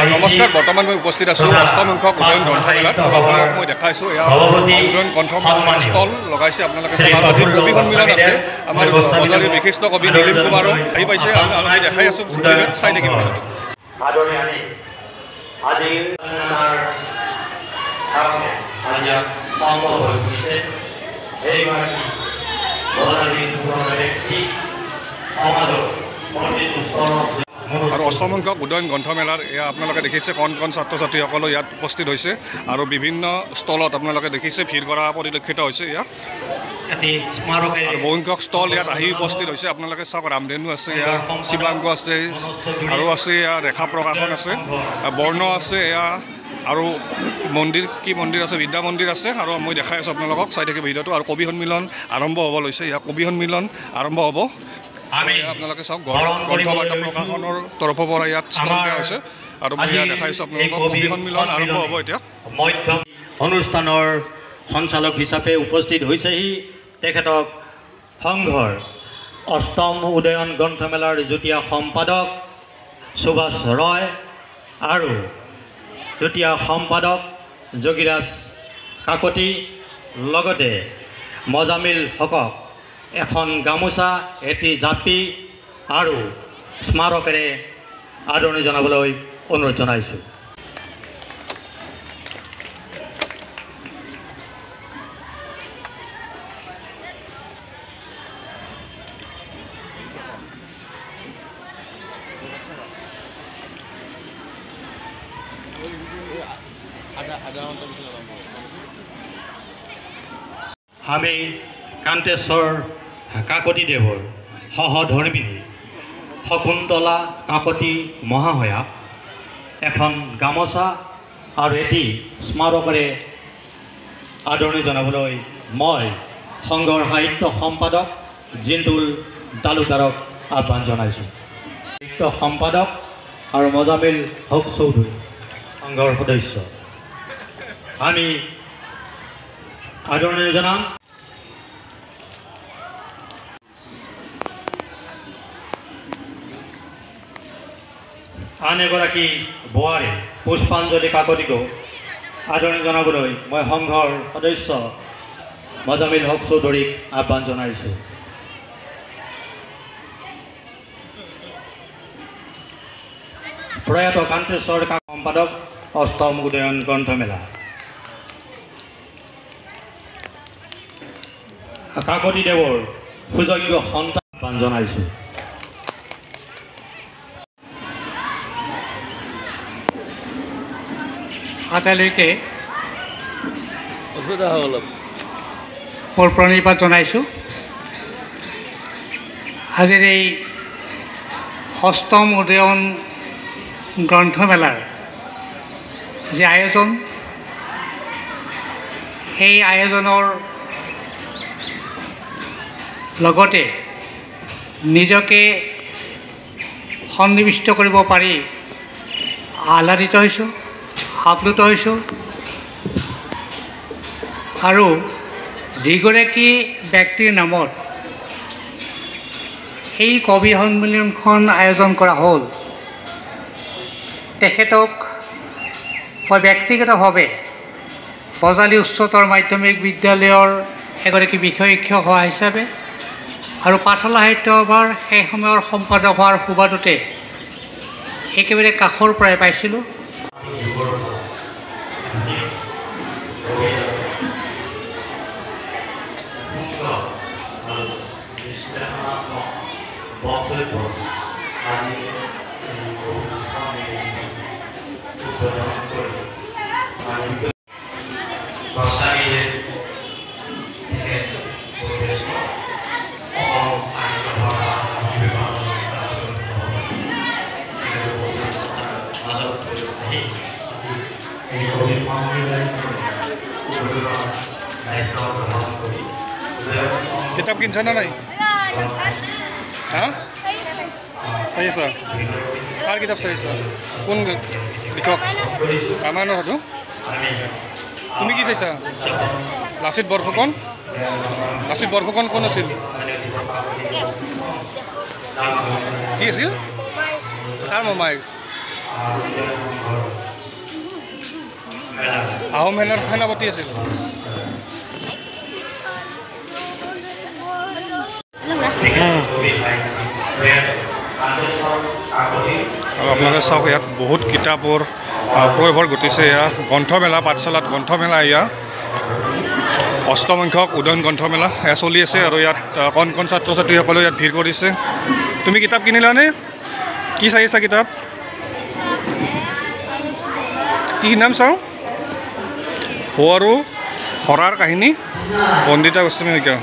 নমস্কাৰ বৰ্তমান মই উপস্থিত আছোঁ অষ্টম সংখ্যক উদয়ন গ্ৰন্থমেলাত আপোনালোকক মই দেখাইছোঁ এয়া উদয়ন গ্ৰন্থমেলাৰ ষ্টল লগাইছে আপোনালোকে আজি কবি সন্মিলন আছে আমাৰ বজালীৰ বিশিষ্ট কবি নীলিম কুমাৰো আহি পাইছে আমি দেখাই আছোঁ চাই থাকিব আৰু অষ্টম সংখ্যক উদয়ন গ্ৰন্থমেলাৰ এয়া আপোনালোকে দেখিছে কণ কণ ছাত্ৰ ছাত্ৰীসকলো ইয়াত উপস্থিত হৈছে আৰু বিভিন্ন ষ্টলত আপোনালোকে দেখিছে ভিৰ কৰা পৰিলক্ষিত হৈছে ইয়াত আৰু বহুসংখ্যক ষ্টল ইয়াত আহি উপস্থিত হৈছে আপোনালোকে চাওক ৰামধেনু আছে এয়া শিৱাংগ আছে আৰু আছে এয়া ৰেখা প্ৰকাশন আছে বৰ্ণ আছে এয়া আৰু মন্দিৰ কি মন্দিৰ আছে বিদ্যা মন্দিৰ আছে আৰু মই দেখাই আছোঁ আপোনালোকক চাই থাকিব ভিডিঅ'টো আৰু কবি সন্মিলন আৰম্ভ হ'ব লৈছে ইয়াত কবি সন্মিলন আৰম্ভ হ'ব আপোনালোকে চাওক গ্ৰন্থবাৰ্তা প্ৰকাশনৰ তৰফৰ পৰা ইয়াত হৈছে আৰু মই ইয়াত দেখাইছোঁ আপোনালোকক কবি সন্মিলন আৰম্ভ হ'ব এতিয়া অনুষ্ঠানৰ সঞ্চালক হিচাপে উপস্থিত হৈছেহি তেখেতক সংঘৰ অষ্টম উদয়ন গ্ৰন্থমেলাৰ যুটীয়া সম্পাদক সুভাষ ৰয় আৰু যুটীয়া সম্পাদক যোগীৰাজ কাকতি লগতে মজামিল হকক এখন গামোচা এটি জাপি আৰু স্মাৰকেৰে আদৰণি জনাবলৈ অনুৰোধ জনাইছোঁ আমি কান্তেশ্বৰ কাকতিদেৱৰ সহধৰ্মিনী শকুন্তলা কাকতি মহাশয়া এখন গামোচা আৰু এটি স্মাৰকেৰে আদৰণি জনাবলৈ মই সংঘৰ সাহিত্য সম্পাদক জিন্তুল তালুকাৰক আহ্বান জনাইছোঁ সাহিত্য সম্পাদক আৰু মজামিল হক চৌধুৰী সংঘৰ সদস্য আমি আদৰণি জনাম আন এগৰাকী বোৱাৰী পুষ্পাঞ্জলি কাকতিকো আদৰণি জনাবলৈ মই সংঘৰ সদস্য মজামিল হক চৌধুৰীক আহ্বান জনাইছোঁ প্ৰয়াত কান্তেশ্বৰ সম্পাদক অষ্টম উদয়ন গ্ৰন্থমেলা কাকতিদেৱৰ সুযোগ্য সন্তান আহ্বান জনাইছোঁ আটাইলৈকে মোৰ প্ৰণিপাত জনাইছোঁ আজিৰ এই অষ্টম উদয়ন গ্ৰন্থমেলাৰ যি আয়োজন সেই আয়োজনৰ লগতে নিজকে সন্নিৱিষ্ট কৰিব পাৰি আহ্লাদিত হৈছোঁ আপ্লুত হৈছোঁ আৰু যিগৰাকী ব্যক্তিৰ নামত এই কবি সন্মিলনখন আয়োজন কৰা হ'ল তেখেতক মই ব্যক্তিগতভাৱে বজালী উচ্চতৰ মাধ্যমিক বিদ্যালয়ৰ এগৰাকী বিষয় শিক্ষক হোৱা হিচাপে আৰু পাঠশালা সাহিত্য সভাৰ সেই সময়ৰ সম্পাদক হোৱাৰ সুবাদতে একেবাৰে কাষৰ পৰাই পাইছিলোঁ কিতাপ কিনছা না নাই হা চাই আছা কাৰ কিতাপ চাই আছা কোন লিখক ৰামায়ণৰ সাধু তুমি কি চাইছা লাচিত বৰফুকন কোন আছিল কি আছিল কাৰ মোমাইক আহোম সেনাপতি আছিল। আৰু আপোনালোকে চাওক ইয়াত বহুত কিতাপৰ প্ৰয়োভৰ ঘটিছে। ইয়াত গ্ৰন্থমেলা, পাঠশালাত গ্ৰন্থমেলা, এয়া অষ্টম সংখ্যক উদয়ন গ্ৰন্থমেলা এয়া চলি আছে। আৰু ইয়াত কণ কণ ছাত্ৰ ছাত্ৰীসকলেও ইয়াত ভিৰ কৰিছে। তুমি কিতাপ কিনিলানে? কি চাই আছা কিতাপ? কি নাম চাওঁ? হৌ আৰু হৰাৰ কাহিনী, পণ্ডিতা গোস্বামী শইকীয়া।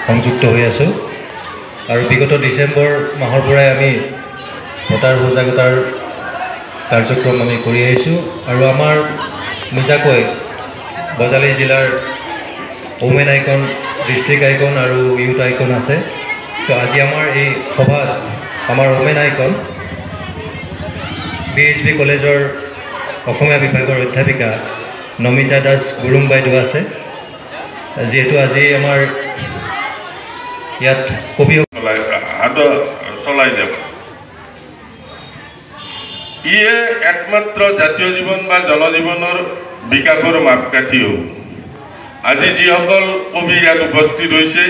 সংযুক্ত হৈ আছোঁ আৰু বিগত ডিচেম্বৰ মাহৰ পৰাই আমি ভোটাৰ সজাগতাৰ কাৰ্যক্ৰম আমি কৰি আহিছোঁ। আৰু আমাৰ নিজাকৈ বজালী জিলাৰ ওমেন আইকন, ডিষ্ট্ৰিক্ট আইকন আৰু ইউথ আইকন আছে। তো আজি আমাৰ এই সভাত আমাৰ ওমেন আইকন BHB কলেজৰ অসমীয়া বিভাগৰ অধ্যাপিকা নমিতা দাস গুৰুং বাইদেউ আছে। যিহেতু আজি আমাৰ ইয়াত কবি চলাই যাব, ইয়ে একমাত্ৰ জাতীয় জীৱন বা জনজীৱনৰ বিকাশৰ মাপকাঠি হ'ব। আজি যিসকল কবি ইয়াত উপস্থিত হৈছে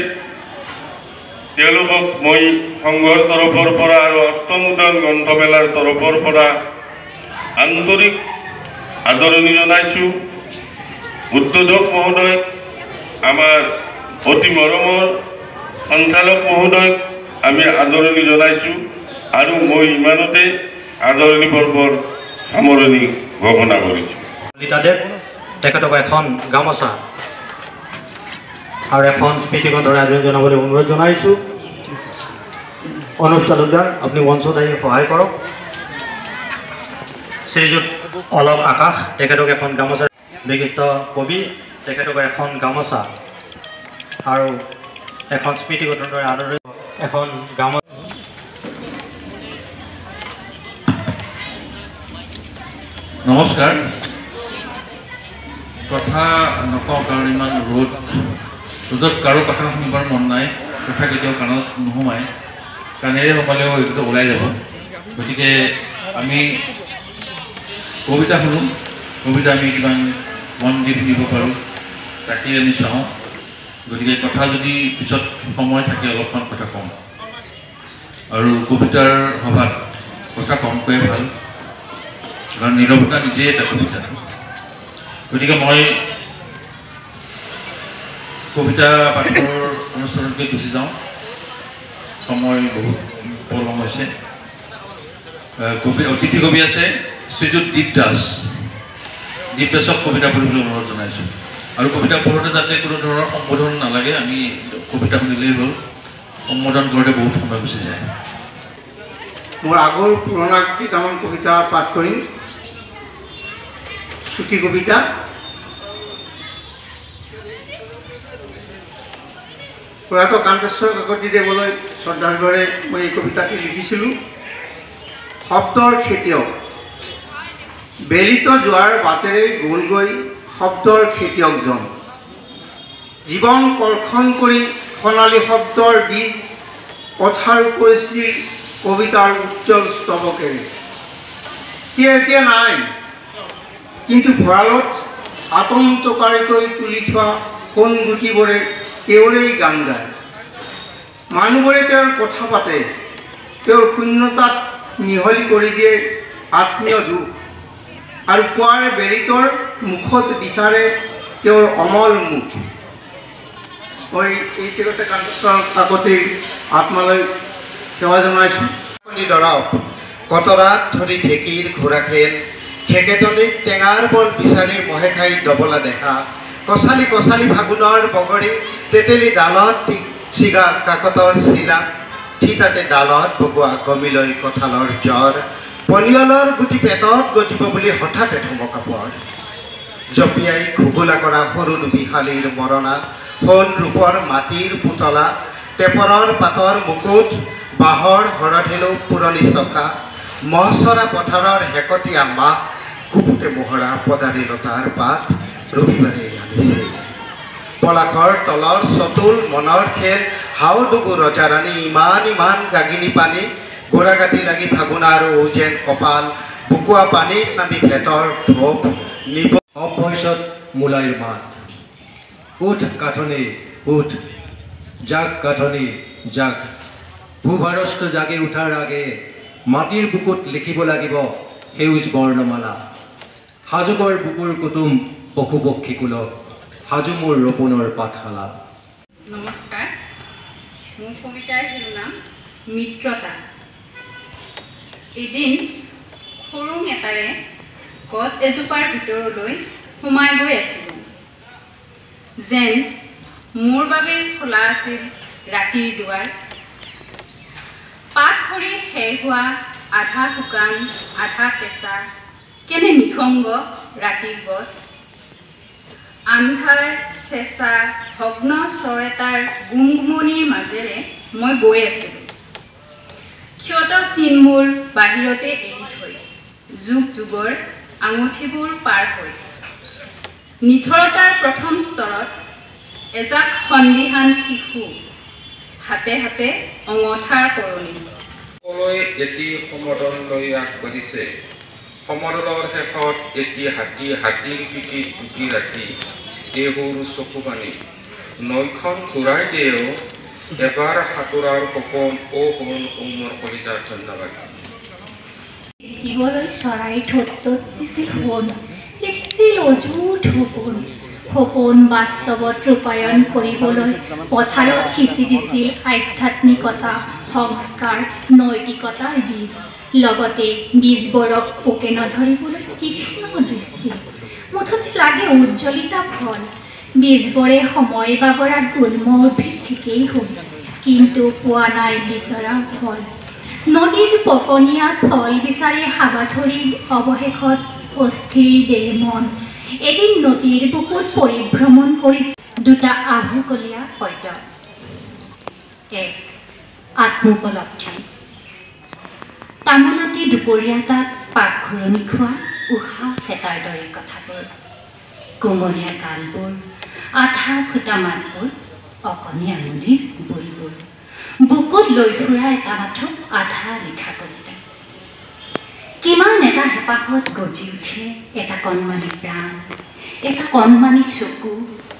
তেওঁলোকক মই সংঘৰ তৰফৰ পৰা আৰু অষ্টম উদয়ন গ্ৰন্থমেলাৰ তৰফৰ পৰা আন্তৰিক আদৰণি জনাইছোঁ। উদ্বোধক মহোদয়, আমাৰ অতি মৰমৰ সঞ্চালক মহোদয়ক আমি আদৰণি জনাইছোঁ। আৰু মই ইমানতে আদৰণি পৰ্বৰ সামৰণি ঘোষণা কৰিছোঁ। ললিতাদেৱ তেখেতক এখন গামোচা আৰু এখন স্মৃতিগ্ৰন্থৰে আদৰণি জনাবলৈ অনুৰোধ জনাইছোঁ। অনুপ তালুকদাৰ, আপুনি মঞ্চত আহি সহায় কৰক। শ্ৰীযুত অলক আকাশ তেখেতক এখন গামোচা, বিশিষ্ট কবি তেখেতক এখন গামোচা আৰু এখন স্মৃতিগ্ৰন্থৰে আদৰণি, এখন গামোচা। নমস্কাৰ। কথা নকওঁ কাৰণ ইমান ৰ'দত কাৰো কথা শুনিবৰ মন নাই, কথা কেতিয়াও কাণত নোসোমায়, কাণেৰে সোমালেও এইটো ওলাই যাব। গতিকে আমি কবিতা শুনো, কবিতা আমি কিমান মন দি শুনিব পাৰোঁ তাকেই আমি চাওঁ। গতিকে কথা যদি পিছত সময় থাকে অলপমান কথা কম, আৰু কবিতাৰ সভাত কথা কমকৈয়ে ভাল, কাৰণ নীৰৱতা নিজেই এটা কবিতা। গতিকে মই কবিতা পাঠৰ অনুষ্ঠানতে গুচি যাওঁ, সময় বহুত পলম হৈছে। অতিথি কবি আছে শ্ৰীযুত দীপ দাস। দীপ দাসক কবিতা পঢ়িবলৈ অনুৰোধ জনাইছোঁ। আৰু কবিতা পঢ়োঁতে যাতে কোনো ধৰণৰ সম্বোধন নালাগে, আমি কবিতা শুনিলেই হ'ল, সম্বোধন কৰোঁতে বহুত সময় গুচি যায়। মোৰ আগৰ পুৰণা কেইটামান কবিতা পাঠ কৰিম। চুটি কবিতা। প্ৰয়াত কান্তেশ্বৰ কাকতিদেৱলৈ শ্ৰদ্ধাৰ্ঘ্যৰে মই এই কবিতাটি লিখিছিলোঁ। শব্দৰ খেতিয়ক। বেলিত যোৱাৰ বাটেৰে গ'লগৈ শব্দৰ খেতিয়কজন। জীৱন কৰ্ষণ কৰি সোণালী শব্দৰ বীজ পথাৰ কৰিছিল কবিতাৰ উজ্জ্বল স্তৱকেৰে। এতিয়া নাই, কিন্তু ভঁৰালত আতন্তকাৰীকৈ তুলি থোৱা সোণগুটিবোৰে তেওঁৰেই গান গায়। মানুহবোৰে তেওঁৰ কথা পাতে, তেওঁৰ শূন্যতাত মিহলি কৰি দিয়ে আত্মীয় দুখ, আৰু পুৱাৰ বেলিতৰ মুখত বিচাৰে তেওঁৰ অমল মুখ। মই এই শ্ৰীগতে কান্তেশ্বৰ কাকতিৰ আত্মালৈ সেৱা জনাইছোঁ। দৰৱ কতৰাত ধৰি ঢেঁকীৰ ঘোঁৰা খেল, খেকেটনিক টেঙাৰ বল বিচাৰি মহে খাই ডবলা দেখা, কচালি কচালি ফাগুনৰ বগৰী, তেতেলী ডালত চিগা কাকতৰ চিৰা, ঠিতাতে ডালত বগোৱা গমিলৈ কঁঠালৰ জ্বৰ পনিয়লৰ গুটি পেটত গজিব বুলি হঠাতে ধমকা পৰ জঁপিয়াই ঘুগুলা কৰা সৰু দুবিশালীৰ মৰণা সোণ ৰূপৰ মাটিৰ পুতলা টেপৰৰ পাতৰ মুকুট বাঁহৰ হৰধেনু পুৰণি চকা মহচৰা পথাৰৰ হেকটীয়া মাহ কুপুতে মোহৰা পদাৰী লতাৰ পাত ৰবিবাৰে আনিছে পলাশৰ তলৰ চতুল মনৰ খেল হাও ডুগু ৰজাৰাণী ইমান ইমান গাগিনী পানী গোৰাগাঁতি লাগি ফাগুনাৰ উজেন কপাল বুকুৱা পানীত নামি ভেটৰ ধোপ নিব অভ্যসত মূলাইৰ মাত উঠ কাঠনি উঠ জাগ কাঠনি জাগ ভূভাৰস্থ জাগি উঠাৰ আগে মাটিৰ বুকুত লিখিব লাগিব সেউজ বৰ্ণমালা সাজুকৰ বুকুৰ কুটুম পশু পক্ষী কুলক সাজু মোৰ ৰোপণৰ পাঠশালা। নমস্কাৰ, মোৰ কবিতাৰ শিৰোনাম মিত্ৰতা। এদিন সৰুং এটাৰে গছ এজোপাৰ ভিতৰলৈ সোমাই গৈ আছিলোঁ যেন মোৰ বাবে খোলা আছিল ৰাতিৰ দুৱাৰ পাত সৰি শেষ হোৱা আধা শুকান আধা কেঁচা কেনে নিসংগ ৰাতিৰ গছ আন্ধাৰ চেঁচা ভগ্ন স্বৰ এটাৰ গুমগুমনিৰ মাজেৰে মই গৈ আছিলোঁ ক্ষত চিনবোৰ বাহিৰতে এৰি থৈ যুগ যুগৰ আঙুঠিবোৰ পাৰ হৈ নিথৰতাৰ প্ৰথম স্তৰত এজাক সন্দিহান শিশু হাতে হাতে অঙঠাৰ কৰণী সকলোৱে এটি সমদল লৈ আগবাঢ়িছে সমদলৰ শেষত এটি হাতী হাতীৰ পিঠিত দুটি ৰাতি এই সৰু চকু পানী নৈখন ঘূৰাই দিয়েও এবাৰ সাঁতোৰাৰ সপোন অ সোণ মোৰ কলিজা ধন্যবাদ। দেখিবলৈ চৰাইৰ ঠোঁটত দিছিল সোণ দেখিছিল অযুত সপোন সপোন বাস্তৱত ৰূপায়ণ কৰিবলৈ পথাৰত সিঁচি দিছিল আধ্যাত্মিকতা সংস্কাৰ নৈতিকতাৰ বীজ লগতে বীজবোৰক পোকে নধৰিবলৈ তীক্ষ্ণ দৃষ্টি মুঠতে লাগে উজ্জ্বলিতা ফল বীজবোৰে সময় বাগৰা গুল্ম উদ্ভিদ ঠিকেই হ'ল কিন্তু পোৱা নাই বিচৰা ফল নদীৰ পপনীয়াত ফল বিচাৰি হাবাথৰিৰ অৱশেষত অস্থিৰ দেহ মন এদিন নদীৰ বুকুত পৰিভ্ৰমণ কৰিছে দুটা আহুকলীয়া সত্য এক আত্মোপলব্ধি তামোলতী দুপৰীয়া তাত পাকঘূৰণি খোৱা উশাহ হেতাৰ দৰে কথাবোৰ কোমলীয়া গালবোৰ আধা ফুটা মাতবোৰ অকণি আঙুলিৰ বুলবোৰ বুকুত লৈ ফুৰা এটা মাথো আধা লিখা কবিতা কিমান এটা হেঁপাহত গজি উঠে এটা কণমানি প্ৰাণ এটা কণমানি চকু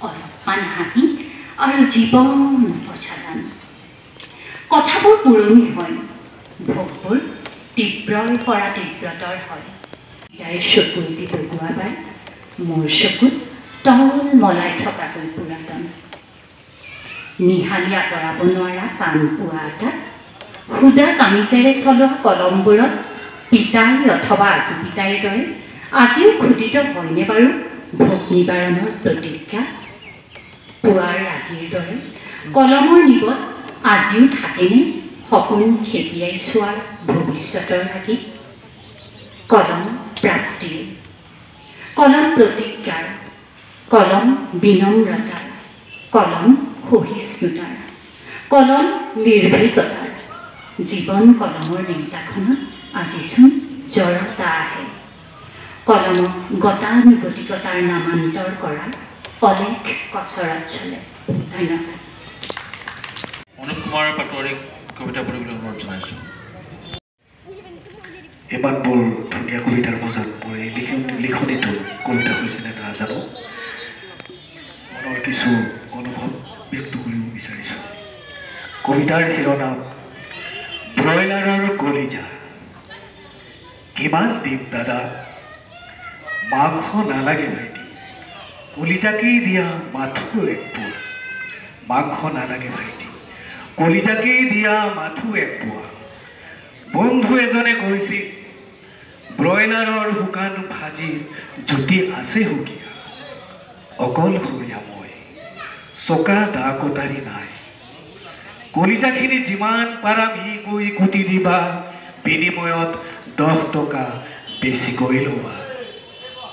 অলপমান হাঁহি আৰু জীৱন উপচালন কথাবোৰ পুৰণি হয় ভোগবোৰ তীব্ৰৰ পৰা তীব্ৰতৰ হয় তাইৰ চকুটি বগোৱাবাৰ মোৰ চকুত তল মলাই থকাকৈ পুৰাতন নিহালি আঁতৰাব নোৱাৰা টান পোৱা এটা সুদা কামিজেৰে চলোৱা কলমবোৰত পিতাই অথবা আজুপিতাইৰ দৰে আজিও খোদিত হয়নে বাৰু ভোগ নিবাৰণৰ প্ৰতিজ্ঞা পুৱাৰ ৰাগীৰ দৰে কলমৰ নিবত আজিও থাকেনে সপোন খেপিয়াই চোৱাৰ ভৱিষ্যতৰ লাগি কলম প্ৰাপ্তিৰ কলম প্ৰতিজ্ঞাৰ কলম বিনম্ৰতাৰ কলম সহিষ্ণুতাৰ কলম নিৰ্ভীকতাৰ জীৱন কলমৰ নেওতাখনত আজিচোন জড়তা আহে কলমক গতানুগতিকতাৰ নামান্তৰ কৰাৰ অলেখ কচৰত চলে ধন্যবাদ। অনুপ কুমাৰ পাটোৱাৰীক কবিতা পঢ়িবলৈ অনুৰোধ জনাইছোঁ। ইমানবোৰ ধুনীয়া কবিতাৰ মাজত মোৰ এই লিখনিটো কবিতা হৈছেনে নাজানো মনৰ কিছু অনুভৱ ব্যক্ত কৰিব বিচাৰিছোঁ। কবিতাৰ শিৰোনাম ব্ৰইলাৰৰ কলিজা। কিমান দিম দাদা মাংস নালাগে ভাইটি কলিজাকেই দিয়া মাথো একপোৱা মাংস নালাগে ভাইটি কলিজাকেই দিয়া মাথো একপোৱা বন্ধু এজনে কৈছিল ব্ৰইলাৰৰ শুকান ভাজিৰ জুতি আছে সুকীয়া অকলশৰীয়া মই চকা দা কটাৰী নাই কলিজাখিনি যিমান পাৰা মিহিকৈ কুটি দিবা, বিনিময়ত 10 টকা বেছিকৈ ল'বা।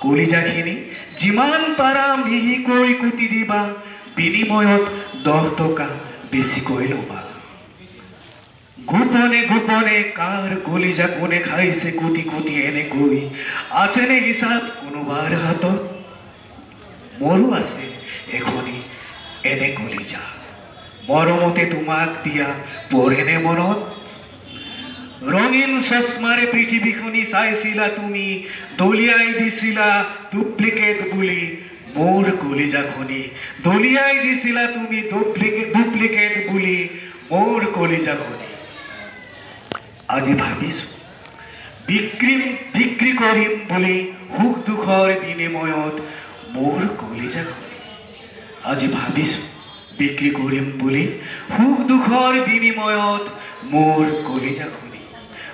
কলিজাখিনি যিমান পাৰা মিহিকৈ কুটি দিবা, বিনিময়ত 10 টকা বেছিকৈ ল'বা। গোপনে গোপনে কাৰ কলিজা কোনে খাইছে কুটি কুটি এনেকৈ, আছেনে হিচাপ কোনোবাৰ হাতত? মোৰো আছে এখনি এনে কলিজা, মৰমতে তোমাক দিয়া পৰেনে মনত? ৰঙীন চশমাৰে পৃথিৱীখনি চাইছিলা তুমি, দলিয়াই দিছিলা ডুপ্লিকেট বুলি মোৰ কলিজাখনি, দলিয়াই দিছিলা তুমি ডুপ্লিকেট বুলি মোৰ কলিজাখনি। আজি ভাবিছোঁ বিক্ৰী কৰিম বুলি সুখ দুখৰ বিনিময়ত মোৰ কলিজাখনি। আজি ভাবিছোঁ বিক্ৰী কৰিম বুলি সুখ দুখৰ বিনিময়ত মোৰ কলিজাখনি।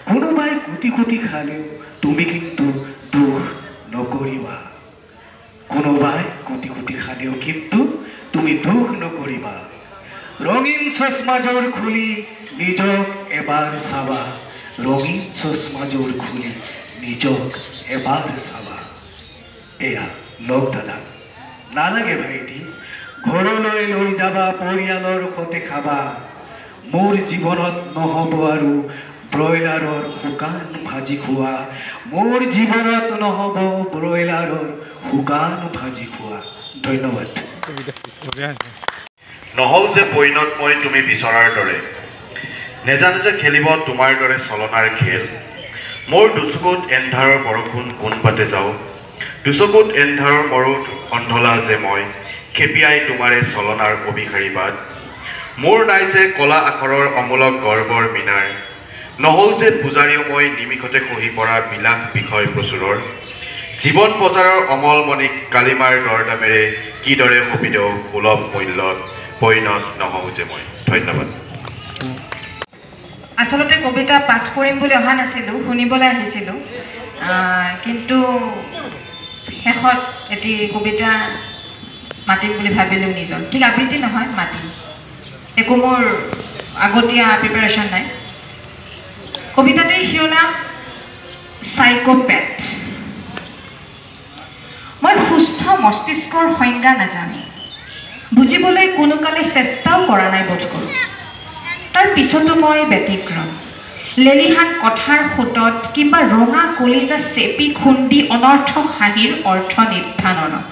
কোনোবাই কুটি কুটি খালেও তুমি কিন্তু দুখ নকৰিবা, কোনোবাই কুটি কুটি খালেও কিন্তু তুমি দুখ নকৰিবা। ৰঙীন চশমাযোৰ খুলি নিজক এবাৰ চাবা, ৰঙীন চশমাযোৰ খুলি নিজক এবাৰ চাবা। এয়া লগ দাদা, নালাগে ভাইটি, ঘৰলৈ লৈ যাবা, পৰিয়ালৰ সৈতে খাবা। মোৰ জীৱনত নহ'ব আৰু ব্ৰইলাৰৰ শুকান ভাজি খোৱা, মোৰ জীৱনত নহ'ব ব্ৰইলাৰৰ শুকান ভাজি খোৱা। ধন্যবাদ। নহওঁ যে পৈণত মই তুমি বিচৰাৰ দৰে, নেজানো যে খেলিব তোমাৰ দৰে চলনাৰ খেল। মোৰ দুচকুত এন্ধাৰৰ বৰষুণ কোন বাটে যাওঁ, দুচকুত এন্ধাৰৰ মৰুত অন্ধলা যে মই, খেপিয়াই তোমাৰে চলনাৰ অভিসাৰী বাট। মোৰ নাই যে কলা আখৰৰ অমূলক গৰ্বৰ মিনাৰ, নহ'ল যে পূজাৰীও মই নিমিষতে খহি পৰা বিলাস বিষয় প্ৰচুৰৰ। জীৱন বজাৰৰ অমল মণিক কালিমাৰ দৰদামেৰে কিদৰে সপিদেও সুলভ মূল্যত পৈণত নহওঁ যে মই। ধন্যবাদ। আচলতে কবিতা পাঠ কৰিম বুলি অহা নাছিলোঁ, শুনিবলৈ আহিছিলোঁ, কিন্তু শেষত এটি কবিতা মাতিম বুলি ভাবিলোঁ নিজৰ। ঠিক আবৃত্তি নহয়, মাতিম। একো মোৰ আগতীয়া প্ৰিপাৰেশ্যন নাই। কবিতাটিৰ শিৰোনাম চাইক'পেথ। মই সুস্থ মস্তিষ্কৰ সংজ্ঞা নাজানি, বুজিবলৈ কোনোকালে চেষ্টাও কৰা নাই বোধ কৰোঁ। তাৰ পিছতো মই ব্যতিক্ৰম, লেলিহান কথাৰ সোঁতত কিম্বা ৰঙা কলিজা চেপি খুন্দি অনৰ্থক হাঁহিৰ অৰ্থ নিৰ্ধাৰণত।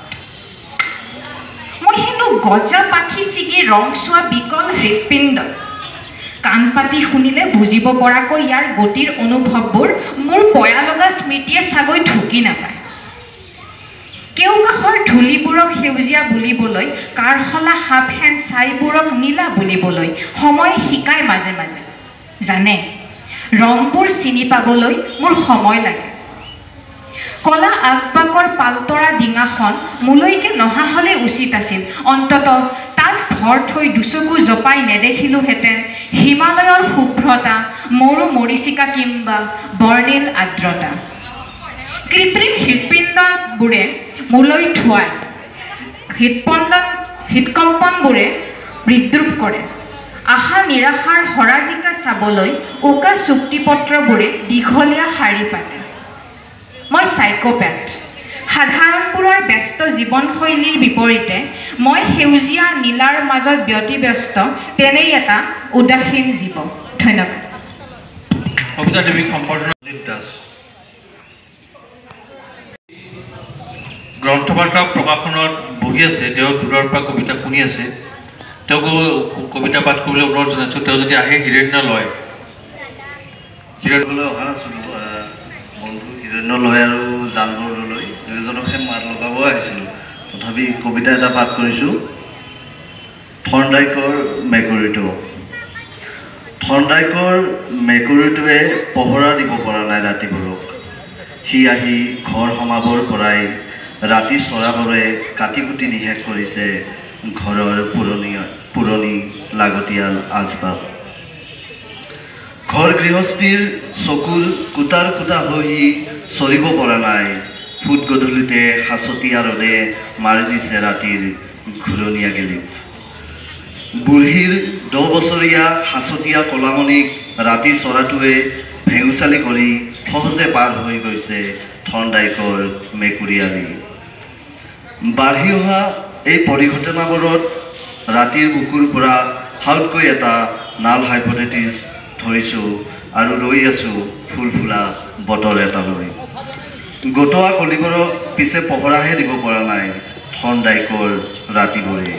মই হেনো গজা পাখি ছিগি ৰং চোৱা বিকল হৃৎপিণ্ড, কাণ পাতি শুনিলে বুজিব পৰাকৈ ইয়াৰ গতিৰ অনুভৱবোৰ মোৰ পয়া লগা স্মৃতিয়ে চাগৈ ঢুকি নাপায়। কেওকাষৰ ধূলিবোৰক সেউজীয়া বুলিবলৈ, কাৰশলা হাফহেন ছাইবোৰক নীলা বুলিবলৈ সময় শিকাই মাজে মাজে। জানে, ৰংবোৰ চিনি পাবলৈ মোৰ সময় লাগে। কলা আগবাকৰ পালতৰা ডিঙাখন মোলৈকে নহা হ'লে উচিত আছিল। অন্ততঃ তাত ভৰ থৈ দুচকু জপাই নেদেখিলোহেঁতেন হিমালয়ৰ শুভ্ৰতা, মৰু মৰিচিকা কিম্বা বৰ্ণিল আৰ্দ্ৰতা। কৃত্ৰিম হৃৎপিণ্ডবোৰে মোলৈ ধোৱাই, হৃৎকম্পনবোৰে বিদ্ৰূপ কৰে। আশা নিৰাশাৰ হৰাজিকা চাবলৈ উকা চুক্তিপত্ৰবোৰে দীঘলীয়া শাৰী পাতে। মই চাইক'পেথ। সাধাৰণবোৰৰ ব্যস্ত জীৱনশৈলীৰ বিপৰীতে মই সেউজীয়া নীলাৰ মাজত ব্যতিব্যস্ত তেনেই এটা উদাসীন জীৱ। ধন্যবাদ। কবিতা দেৱীক সম্বৰ্ধনা দাস। গ্ৰন্থবাৰ্তা প্ৰকাশনত বহি আছে, তেওঁ দূৰৰ পৰা কবিতা শুনি আছে। তেওঁকো কবিতা পাঠ কৰিবলৈ অনুৰোধ জনাইছোঁ। তেওঁ যদি আহে হিৰণ্য লয়, হিৰণ্যলৈ অহা নাছিলোঁ, বন্ধু হিৰণ্য লয় আৰু জানবৰলৈ দুয়োজনকে মাত লগাব আহিছিলোঁ। তথাপি কবিতা এটা পাঠ কৰিছোঁ। থৰ্ণডাইকৰ মেকুৰীটো। থৰ্ণডাইকৰ মেকুৰীটোৱে পহৰা দিব পৰা নাই ৰাতিবোৰক। সি আহি ঘৰ সমাবৰ পৰাই ৰাতি চৰাবলৈ কাটি কুটি নিশেষ কৰিছে ঘৰৰ পুৰণি লাগতিয়াল আচবাব। ঘৰ গৃহস্থীৰ চকুৰ কুটাৰ কুটা হৈ চলিব পৰা নাই। ফুট গধূলিতে সাঁচতীয়া ৰ'দে মাৰি দিছে ৰাতিৰ ঘূৰণীয়া গেলিপ। বুঢ়ীৰ 10 বছৰীয়া সাঁচতীয়া কলামণিক ৰাতি চৰাটোৱে ভেঙুচালি কৰি সহজে পাৰ হৈ গৈছে থৰ্ণডাইকৰ মেকুৰীয়ালি। বাঢ়ি অহা এই পৰিঘটনাবোৰত ৰাতিৰ বুকুৰ পৰা হালকৈ এটা নাল হাইপথেটিছ ধৰিছোঁ আৰু ৰৈ আছোঁ ফুল ফুলা বতৰ এটালৈ। গোটোৱা কলিবোৰক পিছে পহৰাহে দিব পৰা নাই থৰ্ণডাইকৰ ৰাতিবোৰে,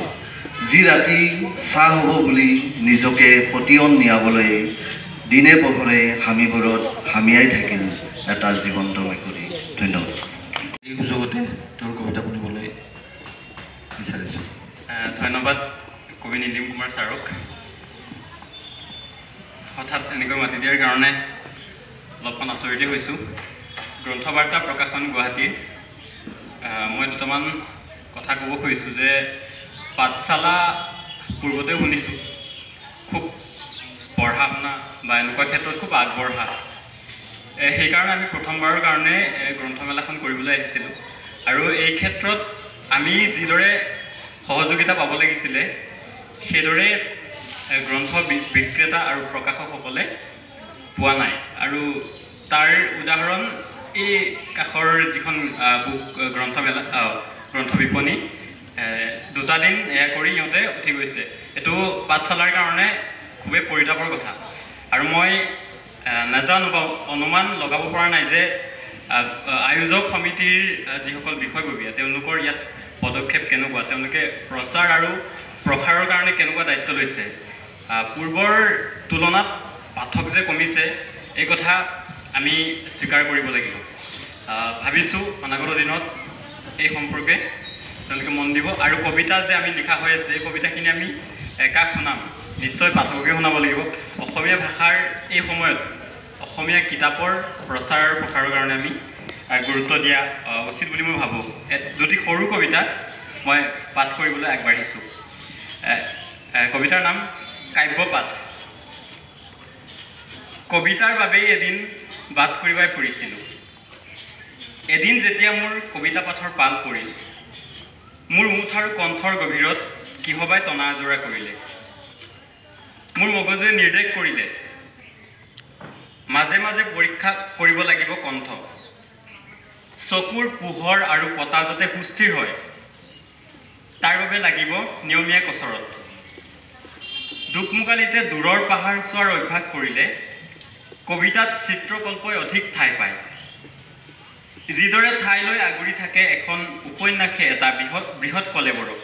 যি ৰাতি চাহ হ'ব বুলি নিজকে পতিয়ন নিয়াবলৈ দিনে পোহৰে হামিবোৰত হামিয়াই থাকিল এটা জীৱন্ত মেকুৰী। ধন্যবাদ। এই সুযোগতে তেওঁৰ কবিতা শুনিবলৈ বিচাৰিছোঁ। ধন্যবাদ কবি নীলিম কুমাৰ ছাৰক। হঠাৎ এনেকৈ মাতি দিয়াৰ কাৰণে অলপমান আচৰিত হৈছোঁ। গ্ৰন্থবাৰ্তা প্ৰকাশন গুৱাহাটীৰ মই দুটামান কথা ক'ব খুজিছোঁ যে পাঠশালা পূৰ্বতেও শুনিছোঁ, খুব পঢ়া শুনা বা এনেকুৱা ক্ষেত্ৰত খুব আগবঢ়া। সেইকাৰণে আমি প্ৰথমবাৰৰ কাৰণে গ্ৰন্থমেলাখন কৰিবলৈ আহিছিলোঁ আৰু এই ক্ষেত্ৰত আমি যিদৰে সহযোগিতা পাব লাগিছিলে সেইদৰে গ্ৰন্থ বিক্ৰেতা আৰু প্ৰকাশকসকলে পোৱা নাই। আৰু তাৰ উদাহৰণ এই কাষৰ যিখন বুক গ্ৰন্থমেলা গ্ৰন্থ বিপণী, 2টা দিন এয়া কৰি সিহঁতে উঠি গৈছে। এইটো পাঠশালাৰ কাৰণে খুবেই পৰিতাপৰ কথা। আৰু মই নাজানো বা অনুমান লগাব পৰা নাই যে আয়োজক সমিতিৰ যিসকল বিষয়ববীয়া তেওঁলোকৰ ইয়াত পদক্ষেপ কেনেকুৱা, তেওঁলোকে প্ৰচাৰ আৰু প্ৰসাৰৰ কাৰণে কেনেকুৱা দায়িত্ব লৈছে। পূৰ্বৰ তুলনাত পাঠক যে কমিছে এই কথা আমি স্বীকাৰ কৰিব লাগিব। ভাবিছোঁ অনাগত দিনত এই সম্পৰ্কে তেওঁলোকে মন দিব। আৰু কবিতা যে আমি লিখা হৈ আছে এই কবিতাখিনি আমি একা শুনাম, নিশ্চয় পাঠককে শুনাব লাগিব। অসমীয়া ভাষাৰ এই সময়ত অসমীয়া কিতাপৰ প্ৰচাৰ প্ৰসাৰৰ কাৰণে আমি গুৰুত্ব দিয়া উচিত বুলি মই ভাবোঁ। দুটি সৰু কবিতা মই পাঠ কৰিবলৈ আগবাঢ়িছোঁ। কবিতাৰ নাম কাব্যপাঠ। কবিতাৰ বাবেই এদিন বাট কৰিবাই ফুৰিছিলোঁ। এদিন যেতিয়া মোৰ কবিতা পাঠৰ পাল পৰিল, মোৰ মুঠ আৰু কণ্ঠৰ গভীৰত কিহবাই টনা আজোৰা কৰিলে। মোৰ মগজুৱে নিৰ্দেশ কৰিলে মাজে মাজে পৰীক্ষা কৰিব লাগিব কণ্ঠ। চকুৰ পোহৰ আৰু পতা যাতে সুস্থিৰ হয় তাৰ বাবে লাগিব নিয়মীয়া কচৰত। দুকমুকালিতে দূৰৰ পাহাৰ চোৱাৰ অভ্যাস কৰিলে কবিতাত চিত্ৰকল্পই অধিক ঠাই পায়। যিদৰে ঠাইলৈ আগুৰি থাকে এখন উপন্যাসে এটা বৃহৎ কলেবৰক।